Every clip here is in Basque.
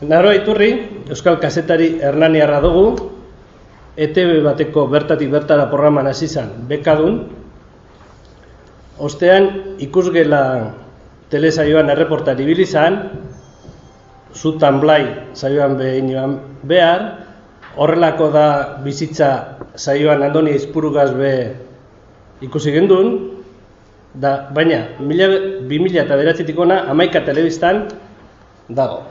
Naroa Iturri, euskal kazetari hernaniarra dugu, ETB bateko bertatik bertara programan hasi zen bekadun, ostean ikusgela telesaioan erreportari ibili zen, Zutan Blai saioan behin joan behar, horrelako da bizitza saioan Andoni Izpurugaz be ikusi gendun, baina 2009tik ona 11 telebistan dago.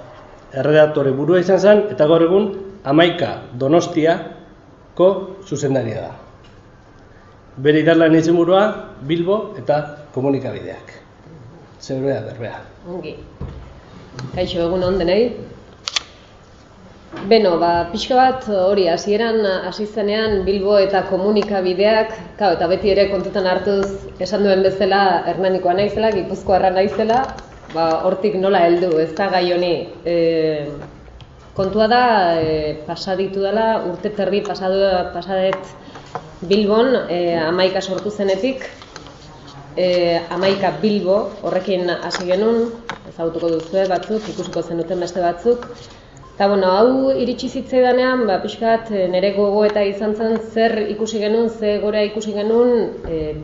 Erredaktore burua izan zen, eta gaur egun 11 Donostiako zuzendaria da. Bere idazlan izenburua Bilbo eta komunikabideak. Zeurea berbea. Ongi. Kaixo egun on denei. Beno, pixka bat hori hasieran hasi zenean Bilbo eta komunikabideak, eta beti ere kontutan hartuz esan duen bezala Hernanikoa naizela, Gipuzkoarra naizela, hortik nola heldu, ez da gai honi. Kontua da, pasaditu dela, urte terdi pasadet Bilbon, 11 sortu zenetik, 11 Bilbo, horrekin hasi genuen, ezagutuko duzue batzuk, ikusiko zenuten beste batzuk. Eta, hau iritsi zitzaidanean, pixkat nire gogoeta izan zen zer ikusi genuen, ze gora ikusi genuen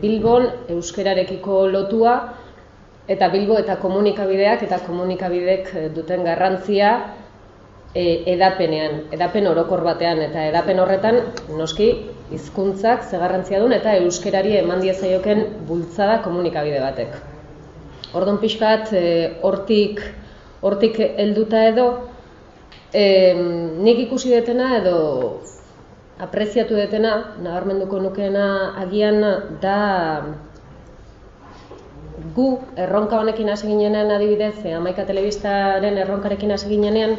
Bilbon euskerarekiko lotua, eta Bilbo eta komunikabideak eta komunikabidek duten garrantzia edapenean, edapen orokor batean, eta edapen horretan noski hizkuntzak ze garrantzia duen eta euskerari eman diezaioken bultzada komunikabide batek. Orduan pixkat hortik helduta edo nik ikusi detena edo apreziatu detena, nabarmenduko nukeena agian da gu erronka honekin hasi ginenean adibidez, 11 telebistaren erronkarekin hasi ginenean,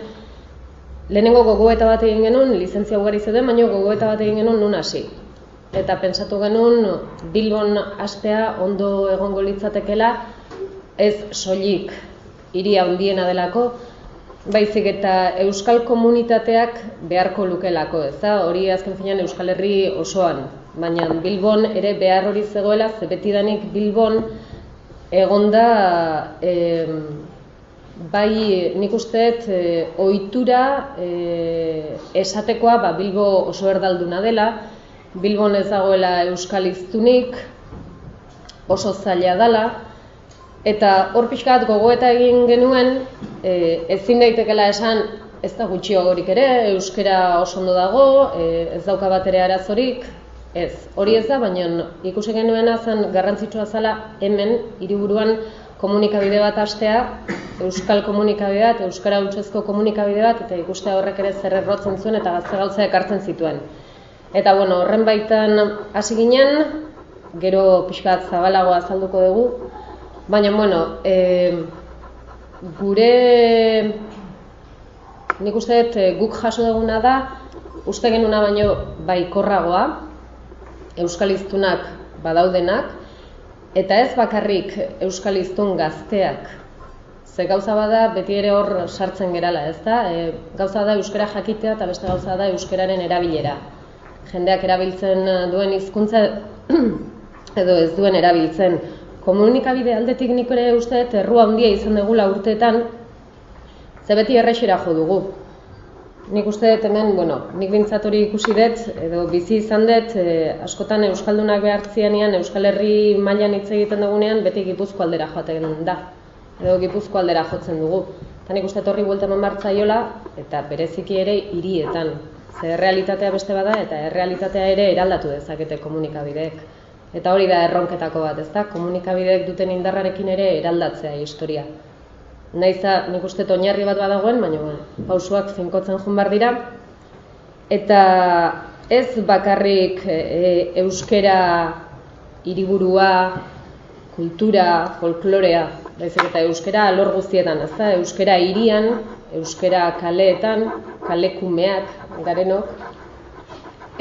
lehenengo gogoeta bat egin genuen, lizentzia ugari zeuden, baina gogoeta bat egin genuen nun hasi. Eta pentsatu genuen Bilbon hastea ondo egongo litzatekela, ez soilik hiri handiena delako, baizik eta euskal komunitateak beharko lukelako, ez da? Hori azken finean Euskal Herri osoan, baina Bilbon ere behar hori zegoela, ze betidanik Bilbon egonda, bai nik usteet ohitura esatekoa Bilbo oso erdalduna dela, Bilbon ez dagoela euskal hiztunik, oso zaila dela, eta hor pixkat gogoeta egin genuen, ezin daitekela esan ez da gutxiagorik ere, euskera oso ondo dago, ez dauka bat ere arazorik, ez, hori ez da, baina ikusi genuena zen garrantzitsua zela hemen hiriburuan komunikabide bat hastea, euskal komunikabide bat, euskara hutsezko komunikabide bat, eta ikustea horrek ere zer errotzen zuen eta gauza ekartzen zituen. Eta horren baitan hasi ginen, gero pixkat zabalagoa azalduko dugu, baina gure nik uste guk jaso duguna da, uste genuna baino baikorragoa, euskal hiztunak badaudenak, eta ez bakarrik euskal hiztun gazteak. Ze gauza bada beti ere hor sartzen gerala, ez da? Gauza da euskara jakitea eta beste gauza da euskararen erabilera. Jendeak erabiltzen duen hizkuntza edo ez duen erabiltzen. Komunikabide aldetik nik ere uste errua handia izan dugula urteetan, ze beti errexera jo dugu. Nik uste hemen, nik bintzat hori ikusi dut, edo bizi izan dut, askotan euskaldunak behartzianean, Euskal Herri mailan hitz egiten dugunean, beti Gipuzko aldera joaten da, edo Gipuzko aldera jotzen dugu. Eta nik uste horri buelta eman bartzaiola, eta bereziki ere hirietan. Ze errealitatea beste bada, eta errealitatea ere eraldatu dezakete komunikabideek. Eta hori da erronketako bat, ez da? Komunikabideek duten indarrarekin ere eraldatzea historia. Naiza nik uste oinarri bat badagoen, baina pausuak finkotzen joan behar dira. Eta ez bakarrik euskera, hiriburua, kultura, folklorea, baizik eta euskera alor guztietan, ez da? Euskera hirian, euskera kaleetan, kalekumeak, garenok,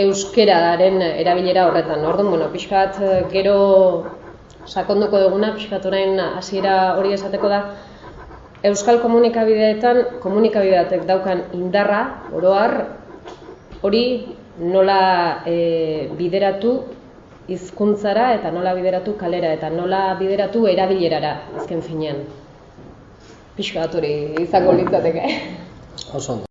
euskeraren erabilera horretan. Orduan, pixkat gero sakonduko duguna, pixkat orain hasiera hori esateko da, euskal komunikabideetan, komunikabideatek daukan indarra, oroar, hori nola bideratu hizkuntzara eta nola bideratu kalera eta nola bideratu erabilerara azken finean. Pixka bat hori izango litzateke. Oso ondo.